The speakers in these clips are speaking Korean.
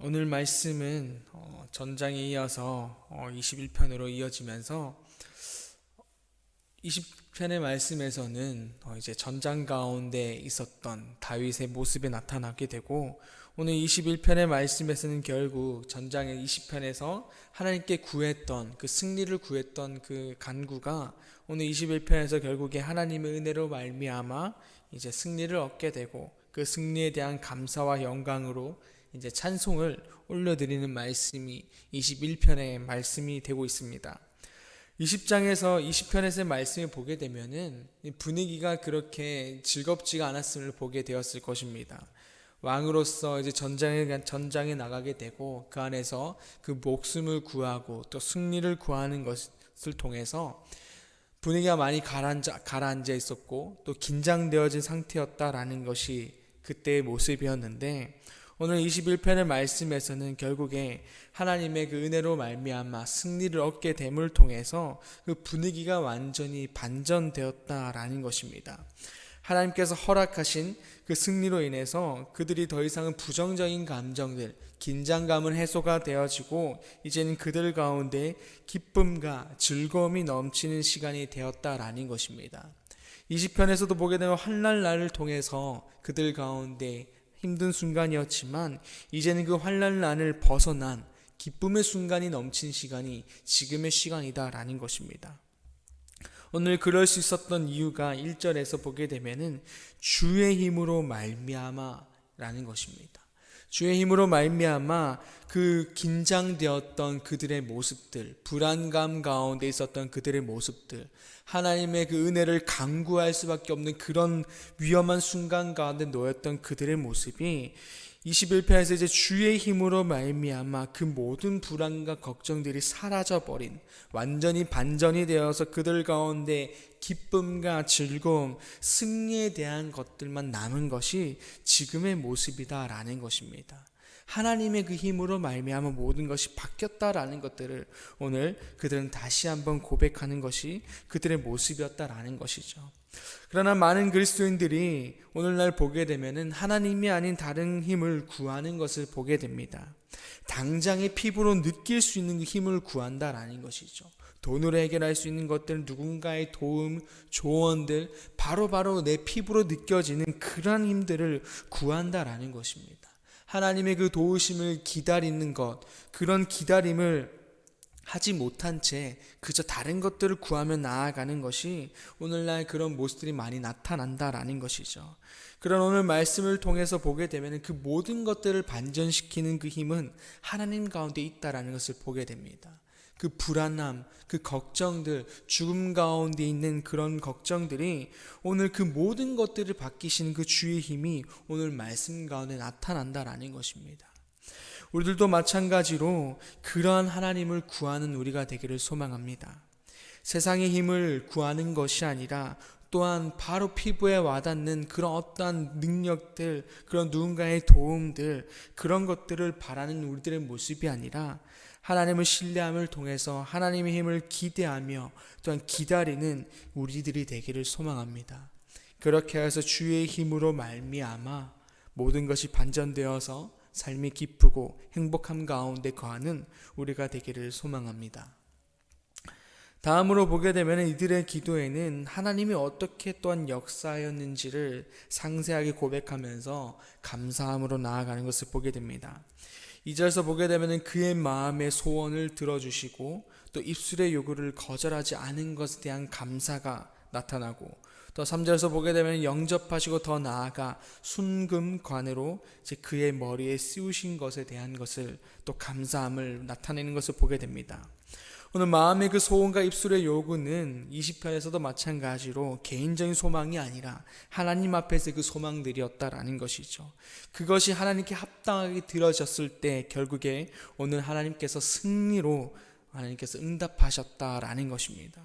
오늘 말씀은 전장에 이어서 21편으로 이어지면서 20편의 말씀에서는 이제 전장 가운데 있었던 다윗의 모습이 나타나게 되고, 오늘 21편의 말씀에서는 결국 전장의 20편에서 하나님께 구했던 그 승리를 구했던 그 간구가 오늘 21편에서 결국에 하나님의 은혜로 말미암아 이제 승리를 얻게 되고, 그 승리에 대한 감사와 영광으로 이제 찬송을 올려드리는 말씀이 21편의 말씀이 되고 있습니다. 20장에서 20편에서의 말씀을 보게 되면은 분위기가 그렇게 즐겁지가 않았음을 보게 되었을 것입니다. 왕으로서 이제 전장에 나가게 되고, 그 안에서 그 목숨을 구하고 또 승리를 구하는 것을 통해서 분위기가 많이 가라앉아 있었고 또 긴장되어진 상태였다라는 것이 그때의 모습이었는데, 오늘 21편의 말씀에서는 결국에 하나님의 그 은혜로 말미암아 승리를 얻게 됨을 통해서 그 분위기가 완전히 반전되었다라는 것입니다. 하나님께서 허락하신 그 승리로 인해서 그들이 더 이상은 부정적인 감정들, 긴장감은 해소가 되어지고 이제는 그들 가운데 기쁨과 즐거움이 넘치는 시간이 되었다라는 것입니다. 20편에서도 보게 되면 환난날을 통해서 그들 가운데 힘든 순간이었지만 이제는 그 환난난을 벗어난 기쁨의 순간이 넘친 시간이 지금의 시간이다라는 것입니다. 오늘 그럴 수 있었던 이유가 1절에서 보게 되면은 주의 힘으로 말미암아라는 것입니다. 주의 힘으로 말미암아 그 긴장되었던 그들의 모습들, 불안감 가운데 있었던 그들의 모습들, 하나님의 그 은혜를 간구할 수밖에 없는 그런 위험한 순간 가운데 놓였던 그들의 모습이 21편에서 이제 주의 힘으로 말미암아 그 모든 불안과 걱정들이 사라져버린, 완전히 반전이 되어서 그들 가운데 기쁨과 즐거움, 승리에 대한 것들만 남은 것이 지금의 모습이다라는 것입니다. 하나님의 그 힘으로 말미암아 모든 것이 바뀌었다라는 것들을 오늘 그들은 다시 한번 고백하는 것이 그들의 모습이었다라는 것이죠. 그러나 많은 그리스도인들이 오늘날 보게 되면은 하나님이 아닌 다른 힘을 구하는 것을 보게 됩니다. 당장의 피부로 느낄 수 있는 그 힘을 구한다라는 것이죠. 돈으로 해결할 수 있는 것들, 누군가의 도움, 조언들, 바로바로 내 피부로 느껴지는 그런 힘들을 구한다라는 것입니다. 하나님의 그 도우심을 기다리는 것, 그런 기다림을 하지 못한 채 그저 다른 것들을 구하며 나아가는 것이 오늘날 그런 모습들이 많이 나타난다라는 것이죠. 그런 오늘 말씀을 통해서 보게 되면 그 모든 것들을 반전시키는 그 힘은 하나님 가운데 있다라는 것을 보게 됩니다. 그 불안함, 그 걱정들, 죽음 가운데 있는 그런 걱정들이 오늘 그 모든 것들을 바뀌시는 그 주의 힘이 오늘 말씀 가운데 나타난다라는 것입니다. 우리들도 마찬가지로 그러한 하나님을 구하는 우리가 되기를 소망합니다. 세상의 힘을 구하는 것이 아니라 또한 바로 피부에 와닿는 그런 어떠한 능력들, 그런 누군가의 도움들, 그런 것들을 바라는 우리들의 모습이 아니라 하나님을 신뢰함을 통해서 하나님의 힘을 기대하며 또한 기다리는 우리들이 되기를 소망합니다. 그렇게 해서 주의 힘으로 말미암아 모든 것이 반전되어서 삶이 기쁘고 행복함 가운데 거하는 우리가 되기를 소망합니다. 다음으로 보게 되면 이들의 기도에는 하나님이 어떻게 또한 역사하였는지를 상세하게 고백하면서 감사함으로 나아가는 것을 보게 됩니다. 2절에서 보게 되면 그의 마음의 소원을 들어주시고 또 입술의 요구를 거절하지 않은 것에 대한 감사가 나타나고, 또 3절에서 보게 되면 영접하시고 더 나아가 순금관으로 이제 그의 머리에 씌우신 것에 대한 것을 또 감사함을 나타내는 것을 보게 됩니다. 오늘 마음의 그 소원과 입술의 요구는 20편에서도 마찬가지로 개인적인 소망이 아니라 하나님 앞에서 그 소망들이었다라는 것이죠. 그것이 하나님께 합당하게 들어졌을 때 결국에 오늘 하나님께서 승리로 하나님께서 응답하셨다라는 것입니다.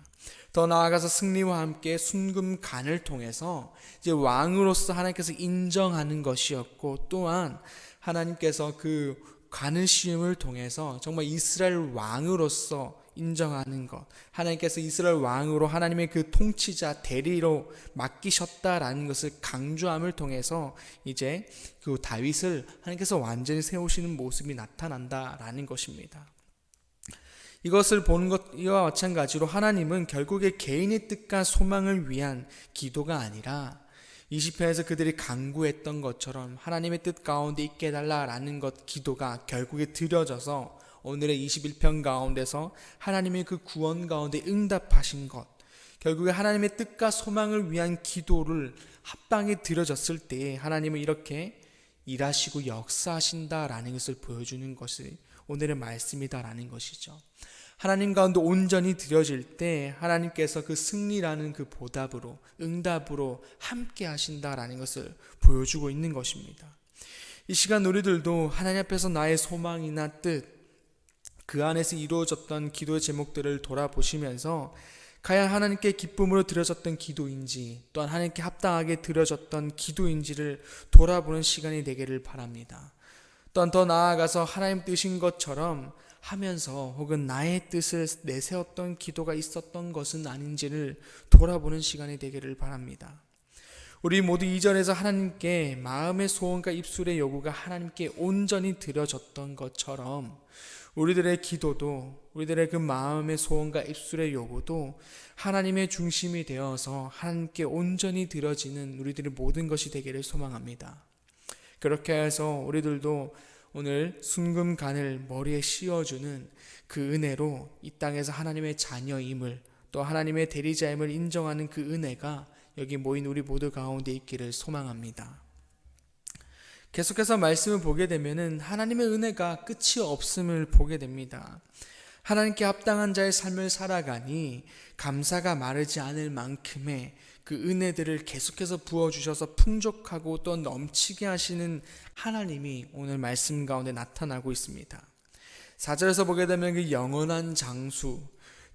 더 나아가서 승리와 함께 순금간을 통해서 이제 왕으로서 하나님께서 인정하는 것이었고, 또한 하나님께서 그 관을 씌움을 통해서 정말 이스라엘 왕으로서 인정하는 것, 하나님께서 이스라엘 왕으로 하나님의 그 통치자 대리로 맡기셨다라는 것을 강조함을 통해서 이제 그 다윗을 하나님께서 완전히 세우시는 모습이 나타난다라는 것입니다. 이것을 보는 것과 마찬가지로 하나님은 결국에 개인의 뜻과 소망을 위한 기도가 아니라 20편에서 그들이 간구했던 것처럼 하나님의 뜻 가운데 있게 해달라라는 것 기도가 결국에 드려져서 오늘의 21편 가운데서 하나님의 그 구원 가운데 응답하신 것, 결국에 하나님의 뜻과 소망을 위한 기도를 합당히 드려졌을 때 하나님은 이렇게 일하시고 역사하신다라는 것을 보여주는 것이 오늘의 말씀이다라는 것이죠. 하나님 가운데 온전히 드려질 때 하나님께서 그 승리라는 그 보답으로 응답으로 함께 하신다라는 것을 보여주고 있는 것입니다. 이 시간 우리들도 하나님 앞에서 나의 소망이나 뜻, 그 안에서 이루어졌던 기도의 제목들을 돌아보시면서 과연 하나님께 기쁨으로 드려졌던 기도인지 또한 하나님께 합당하게 드려졌던 기도인지를 돌아보는 시간이 되기를 바랍니다. 또한 더 나아가서 하나님 뜻인 것처럼 하면서 혹은 나의 뜻을 내세웠던 기도가 있었던 것은 아닌지를 돌아보는 시간이 되기를 바랍니다. 우리 모두 이전에서 하나님께 마음의 소원과 입술의 요구가 하나님께 온전히 드려졌던 것처럼 우리들의 기도도 우리들의 그 마음의 소원과 입술의 요구도 하나님의 중심이 되어서 하나님께 온전히 드려지는 우리들의 모든 것이 되기를 소망합니다. 그렇게 해서 우리들도 오늘 순금간을 머리에 씌워주는 그 은혜로 이 땅에서 하나님의 자녀임을 또 하나님의 대리자임을 인정하는 그 은혜가 여기 모인 우리 모두 가운데 있기를 소망합니다. 계속해서 말씀을 보게 되면은 하나님의 은혜가 끝이 없음을 보게 됩니다. 하나님께 합당한 자의 삶을 살아가니 감사가 마르지 않을 만큼의 그 은혜들을 계속해서 부어주셔서 풍족하고 또 넘치게 하시는 하나님이 오늘 말씀 가운데 나타나고 있습니다. 4절에서 보게 되면 그 영원한 장수,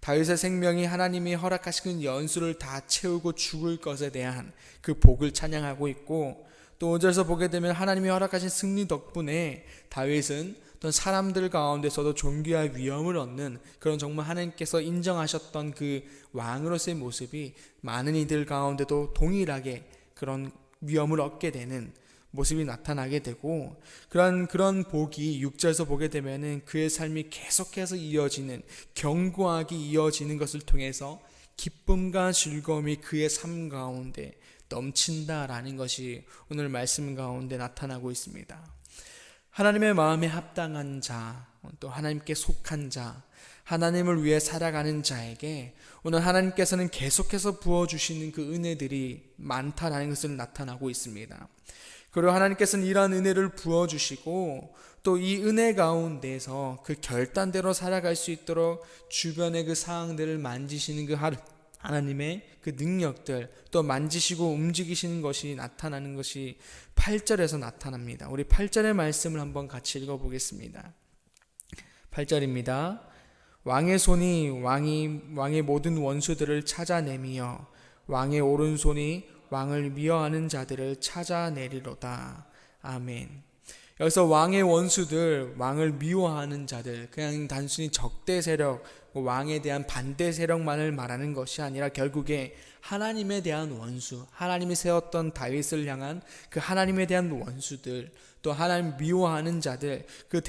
다윗의 생명이 하나님이 허락하신 연수를 다 채우고 죽을 것에 대한 그 복을 찬양하고 있고, 또 5절에서 보게 되면 하나님이 허락하신 승리 덕분에 다윗은 어떤 사람들 가운데서도 존귀와 위엄을 얻는 그런 정말 하나님께서 인정하셨던 그 왕으로서의 모습이 많은 이들 가운데도 동일하게 그런 위엄을 얻게 되는 모습이 나타나게 되고, 그런 복이 6절에서 보게 되면은 그의 삶이 계속해서 이어지는, 견고하게 이어지는 것을 통해서 기쁨과 즐거움이 그의 삶 가운데 넘친다라는 것이 오늘 말씀 가운데 나타나고 있습니다. 하나님의 마음에 합당한 자, 또 하나님께 속한 자, 하나님을 위해 살아가는 자에게 오늘 하나님께서는 계속해서 부어주시는 그 은혜들이 많다라는 것을 나타나고 있습니다. 그리고 하나님께서는 이러한 은혜를 부어주시고 또 이 은혜 가운데서 그 결단대로 살아갈 수 있도록 주변의 그 상황들을 만지시는 그 하나님의 그 능력들, 또 만지시고 움직이시는 것이 나타나는 것이 8절에서 나타납니다. 우리 8절의 말씀을 한번 같이 읽어보겠습니다. 8절입니다. 왕의 손이 왕의 모든 원수들을 찾아내미어 왕의 오른손이 왕을 미워하는 자들을 찾아내리로다. 아멘. 여기서 왕의 원수들, 왕을 미워하는 자들, 그냥 단순히 적대 세력, 왕에 대한 반대 세력만을 말하는 것이 아니라 결국에 하나님에 대한 원수, 하나님이 세웠던 다윗을 향한 그 하나님에 대한 원수들, 또 하나님 미워하는 자들, 그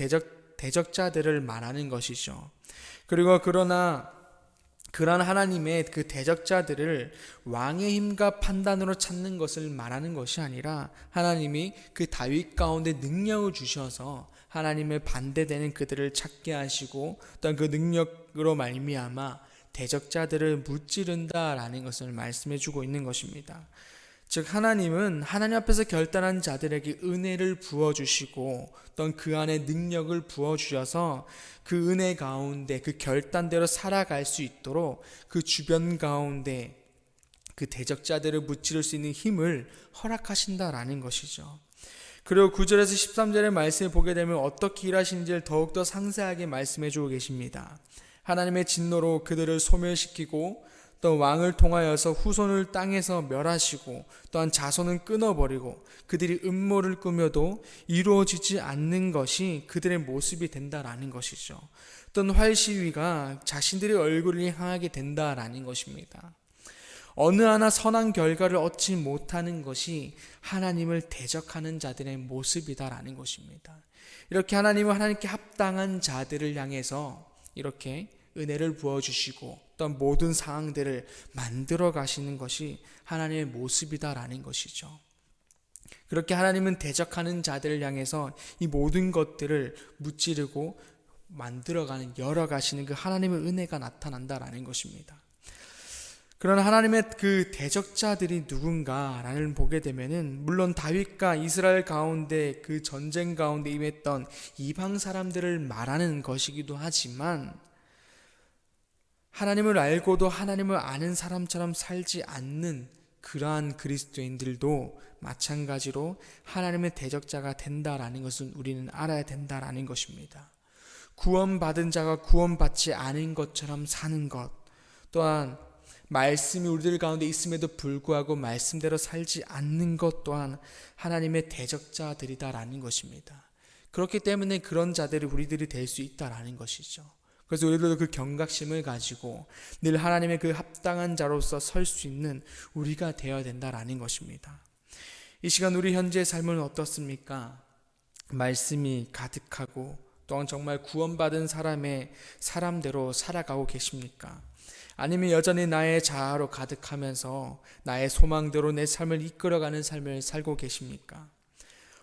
대적자들을 말하는 것이죠. 그리고 그러한 하나님의 그 대적자들을 왕의 힘과 판단으로 찾는 것을 말하는 것이 아니라 하나님이 그 다윗 가운데 능력을 주셔서 하나님의 반대되는 그들을 찾게 하시고 또한 그 능력으로 말미암아 대적자들을 무찌른다라는 것을 말씀해 주고 있는 것입니다. 즉 하나님은 하나님 앞에서 결단한 자들에게 은혜를 부어주시고 또한 그 안에 능력을 부어주셔서 그 은혜 가운데 그 결단대로 살아갈 수 있도록 그 주변 가운데 그 대적자들을 무찌를 수 있는 힘을 허락하신다라는 것이죠. 그리고 9절에서 13절의 말씀을 보게 되면 어떻게 일하시는지를 더욱더 상세하게 말씀해 주고 계십니다. 하나님의 진노로 그들을 소멸시키고 또 왕을 통하여서 후손을 땅에서 멸하시고 또한 자손은 끊어버리고 그들이 음모를 꾸며도 이루어지지 않는 것이 그들의 모습이 된다라는 것이죠. 어떤 활시위가 자신들의 얼굴을 향하게 된다라는 것입니다. 어느 하나 선한 결과를 얻지 못하는 것이 하나님을 대적하는 자들의 모습이다라는 것입니다. 이렇게 하나님께 합당한 자들을 향해서 이렇게 은혜를 부어주시고 어떤 모든 상황들을 만들어 가시는 것이 하나님의 모습이다라는 것이죠. 그렇게 하나님은 대적하는 자들을 향해서 이 모든 것들을 무찌르고 만들어가는, 열어가시는 그 하나님의 은혜가 나타난다라는 것입니다. 그러나 하나님의 그 대적자들이 누군가를 보게 되면은, 물론 다윗과 이스라엘 가운데 그 전쟁 가운데 임했던 이방 사람들을 말하는 것이기도 하지만, 하나님을 알고도 하나님을 아는 사람처럼 살지 않는 그러한 그리스도인들도 마찬가지로 하나님의 대적자가 된다라는 것은 우리는 알아야 된다라는 것입니다. 구원받은 자가 구원받지 않은 것처럼 사는 것, 또한 말씀이 우리들 가운데 있음에도 불구하고 말씀대로 살지 않는 것 또한 하나님의 대적자들이다라는 것입니다. 그렇기 때문에 그런 자들이 우리들이 될 수 있다라는 것이죠. 그래서 우리들도 그 경각심을 가지고 늘 하나님의 그 합당한 자로서 설 수 있는 우리가 되어야 된다라는 것입니다. 이 시간 우리 현재의 삶은 어떻습니까? 말씀이 가득하고 또한 정말 구원받은 사람대로 살아가고 계십니까? 아니면 여전히 나의 자아로 가득하면서 나의 소망대로 내 삶을 이끌어가는 삶을 살고 계십니까?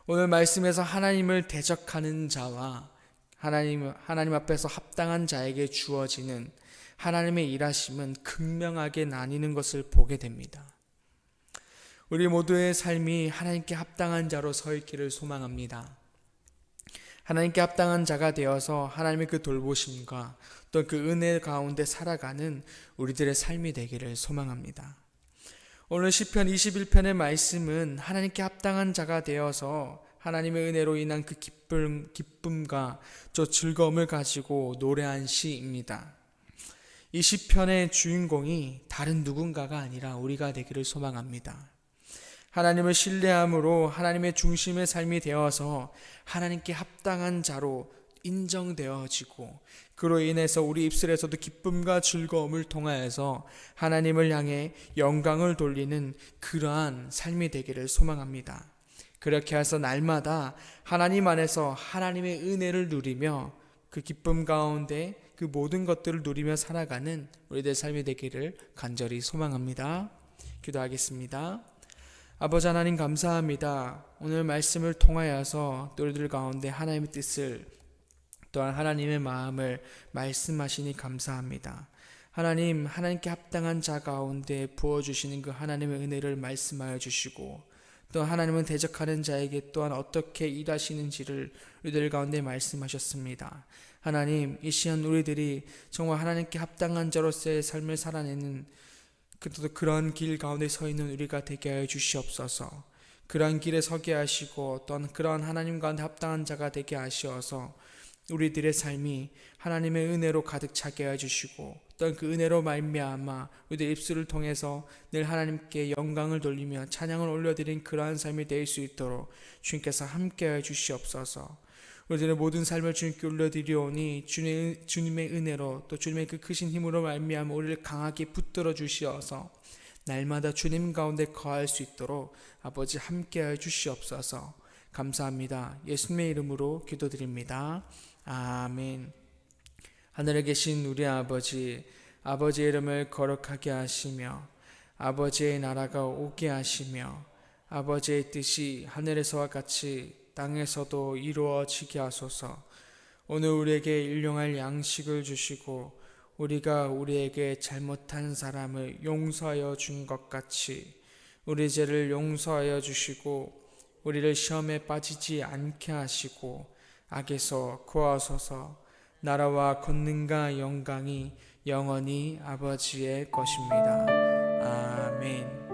오늘 말씀에서 하나님을 대적하는 자와 하나님 앞에서 합당한 자에게 주어지는 하나님의 일하심은 극명하게 나뉘는 것을 보게 됩니다. 우리 모두의 삶이 하나님께 합당한 자로 서 있기를 소망합니다. 하나님께 합당한 자가 되어서 하나님의 그 돌보심과 또 그 은혜 가운데 살아가는 우리들의 삶이 되기를 소망합니다. 오늘 시편 21편의 말씀은 하나님께 합당한 자가 되어서 하나님의 은혜로 인한 그 기쁨과 저 즐거움을 가지고 노래한 시입니다. 이 시편의 주인공이 다른 누군가가 아니라 우리가 되기를 소망합니다. 하나님을 신뢰함으로 하나님의 중심의 삶이 되어서 하나님께 합당한 자로 인정되어지고, 그로 인해서 우리 입술에서도 기쁨과 즐거움을 통하여서 하나님을 향해 영광을 돌리는 그러한 삶이 되기를 소망합니다. 그렇게 해서 날마다 하나님 안에서 하나님의 은혜를 누리며 그 기쁨 가운데 그 모든 것들을 누리며 살아가는 우리들 삶이 되기를 간절히 소망합니다. 기도하겠습니다. 아버지 하나님 감사합니다. 오늘 말씀을 통하여서 우리들 가운데 하나님의 뜻을 또한 하나님의 마음을 말씀하시니 감사합니다. 하나님께 합당한 자 가운데 부어주시는 그 하나님의 은혜를 말씀하여 주시고, 또 하나님은 대적하는 자에게 또한 어떻게 일하시는지를 우리들 가운데 말씀하셨습니다. 하나님, 이 시간 우리들이 정말 하나님께 합당한 자로서의 삶을 살아내는 그런 길 가운데 서 있는 우리가 되게 하여 주시옵소서. 그러한 길에 서게 하시고 또한 그러한 하나님 가운데 합당한 자가 되게 하시어서 우리들의 삶이 하나님의 은혜로 가득 차게 해주시고, 또한 그 은혜로 말미암아 우리들 입술을 통해서 늘 하나님께 영광을 돌리며 찬양을 올려드린 그러한 삶이 될 수 있도록 주님께서 함께해 주시옵소서. 우리들의 모든 삶을 주님께 올려드리오니 주님의 은혜로 또 주님의 그 크신 힘으로 말미암아 우리를 강하게 붙들어 주시어서 날마다 주님 가운데 거할 수 있도록 아버지 함께해 주시옵소서. 감사합니다. 예수님의 이름으로 기도드립니다. 아멘. 하늘에 계신 우리 아버지의 이름을 거룩하게 하시며 아버지의 나라가 오게 하시며 아버지의 뜻이 하늘에서와 같이 땅에서도 이루어지게 하소서. 오늘 우리에게 일용할 양식을 주시고 우리가 우리에게 잘못한 사람을 용서하여 준 것 같이 우리 죄를 용서하여 주시고 우리를 시험에 빠지지 않게 하시고 악에서 구하소서. 나라와 권능과 영광이 영원히 아버지의 것입니다. 아멘.